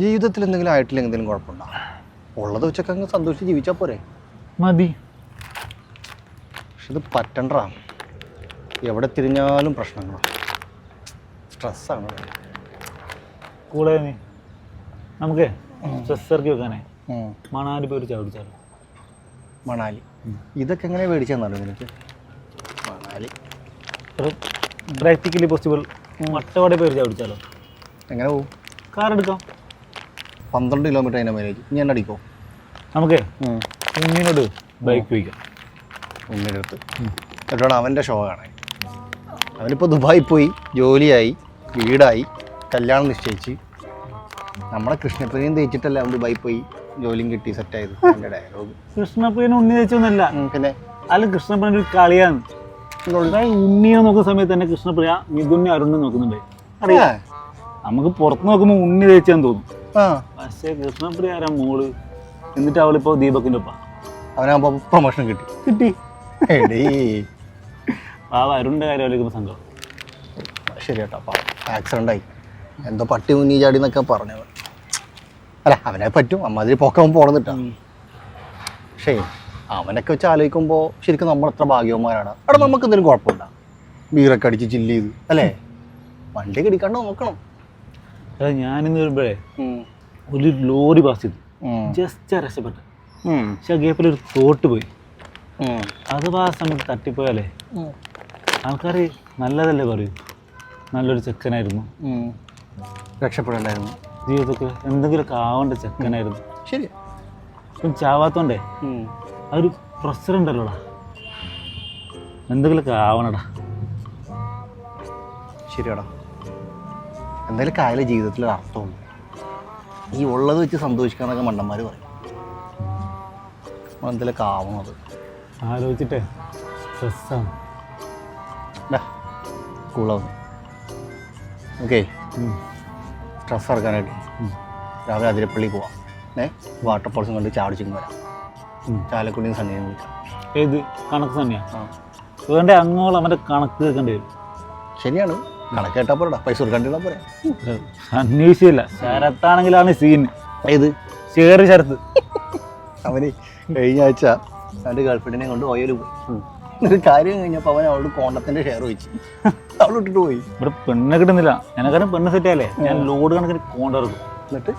ജീവിതത്തിൽ എന്തെങ്കിലും ആയിട്ടില്ല എന്തെങ്കിലും കുഴപ്പമുണ്ടോ? ഉള്ളത് വെച്ചൊക്കെ അങ്ങ് സന്തോഷിച്ച് ജീവിച്ചാൽ പോരെ? മതി. പക്ഷെ ഇത് പറ്റണ്ടാ. എവിടെ തിരിഞ്ഞാലും പ്രശ്നങ്ങളാണ്, സ്ട്രെസ്സാണ്. കൂടെ നീ നമുക്ക് സ്ട്രെസ് ഇറക്കി വെക്കാനേ മണാലി പോയി ചവിടിച്ചാലോ? മണാലി ഇതൊക്കെ എങ്ങനെ മേടിച്ചെന്നറിയോ നിനക്ക്? Manali practically possible. മട്ടവാടി പോയി ചവിടിച്ചാലോ? എങ്ങനെ പോകും? കാർ എടുക്കാം. 12 കിലോമീറ്റർ അതിൻ്റെ മൈലേജ്. ഇനി എന്നെ അടിക്കോ? നമുക്കേ ഉണ്ണിനോട് ബൈക്ക് വയ്ക്കാം. ഉണ്ണിൻ്റെ അടുത്ത് എന്നിട്ടാണ് അവൻ്റെ ഷോ കാണാൻ. അവനിപ്പോൾ ദുബായി പോയി, ജോലിയായി, വീടായി, കല്യാണം നിശ്ചയിച്ച്. നമ്മളെ കൃഷ്ണപ്രിയയും തേച്ചിട്ടല്ല അവൻ ദുബായി പോയി ജോലിയും കിട്ടി സെറ്റായത്. എൻ്റെ ഡയലോഗ് കൃഷ്ണപ്രിയനെ ഉണ്ണി തേച്ചൊന്നല്ല. പിന്നെ അല്ല, കൃഷ്ണപ്രിയൻ്റെ ഒരു കളിയാണ്. ഉണ്ണിയെ നോക്കുന്ന സമയത്ത് തന്നെ കൃഷ്ണപ്രിയ മിഥുനെ അരുണിനെ നോക്കുന്നുണ്ട്. അറിയാ, നമുക്ക് പുറത്ത് നോക്കുമ്പോൾ ഉണ്ണി തേച്ചാന്ന് തോന്നും. പക്ഷേ കൃഷ്ണപ്രിയ ആരാ മോള്. എന്നിട്ട് അവളിപ്പോ ദീപക്കിന്റെ ഒപ്പം. അവനാകുമ്പോ പ്രൊമോഷൻ കിട്ടി. പാവ അരുണിന്റെ കാര്യം ആലോചിക്കുമ്പോൾ സങ്കടം. ശരി കേട്ടോ, ആക്സിഡന്റ് ആയി, എന്തോ പട്ടി മുന്നീ ചാടി എന്നൊക്കെ പറഞ്ഞവൻ. അല്ല, അവനെ പറ്റും, അമ്മാതിരി പോക്കവൻ പോണെന്നിട്ടാ. പക്ഷേ അവനൊക്കെ വെച്ച് ആലോചിക്കുമ്പോൾ ശരിക്കും നമ്മൾ എത്ര ഭാഗ്യവന്മാരാണ്. അവിടെ നമുക്ക് എന്തെങ്കിലും കുഴപ്പമില്ല, ബീറൊക്കെ അടിച്ച് ചില്ല് ചെയ്ത് അല്ലേ? വണ്ടി കടിക്കാണ്ട് നോക്കണം. അല്ല, ഞാനിന്ന് വരുമ്പോഴേ ഒരു ലോറി പാസ് ചെയ്തു, ജസ്റ്റ് രക്ഷപ്പെട്ടു. പക്ഷെ ആ ഗേപ്പിലൊരു തോട്ട് പോയി. അഥവാ ആ സമയത്ത് തട്ടിപ്പോയാലേ ആൾക്കാർ നല്ലതല്ലേ പറയൂ. നല്ലൊരു ചെക്കനായിരുന്നു, രക്ഷപ്പെടണ്ടായിരുന്നു, ജീവിതത്തിൽ എന്തെങ്കിലുമൊക്കെ ആവേണ്ട ചെക്കനായിരുന്നു. ശരി, ഇപ്പം ചാവാത്തോണ്ടേ ആ ഒരു പ്രഷർ ഉണ്ടല്ലോടാ, എന്തെങ്കിലുമൊക്കെ ആവണടാ. ശരിയാടാ, എന്തായാലും കായല ജീവിതത്തിൽ അർത്ഥമുണ്ട്. ഈ ഉള്ളത് വെച്ച് സന്തോഷിക്കാന്നൊക്കെ മണ്ടന്മാർ പറയും. എന്തെങ്കിലുമൊക്കെ ആവണത് ആലോചിച്ചിട്ടേ സ്ട്രെസ്സാണ്. കൂളാവും. ഓക്കെ, സ്ട്രെസ് ഇറക്കാനായിട്ട് രാവിലെ അതിരപ്പള്ളി പോവാം. വാട്ടർഫോൾസും കണ്ട് ചാടിച്ചിങ്ങ് വരാം. ചാലക്കുടിയും സണ്ണിയെ വിളിക്കാം. ഏത് കണക്ക് തന്നെയാണ് വേണ്ട? അങ്ങോളം അവൻ്റെ കണക്ക് കേൾക്കേണ്ടി വരും. ശരിയാണ്, കണക്ക് കേട്ടാൽ പോരാ, പൈസ കൊടുക്കണ്ടിരുന്നാൽ പോരാ. അന്വേഷിച്ചില്ല, ശരത്താണെങ്കിലാണ് സീൻ. ഏത് ചേറി ശരത്ത്? അവന് കഴിഞ്ഞ ആഴ്ച അവൻ്റെ ഗേൾഫ്രണ്ടിനെ കൊണ്ട് ഓയിൽ പോയി. ഒരു കാര്യം കഴിഞ്ഞപ്പോൾ അവൻ അവളോട് കോണ്ടത്തിൻ്റെ ഷെയർ വെച്ച് അവൾ ഇട്ടിട്ട് പോയി. ഇവിടെ പെണ്ണ് കിട്ടുന്നില്ല. എനക്കാരും പെണ്ണ് സെറ്റായാലേ ഞാൻ ലോഡ് കണക്കിന് കോണ്ട എടുക്കും. എന്നിട്ട്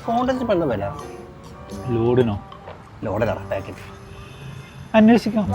കോണ്ടത്തിന് പെണ്ണ് വില ലോഡിനോ? ലോഡിലാണ് പാക്കറ്റ്. അന്വേഷിക്കാം.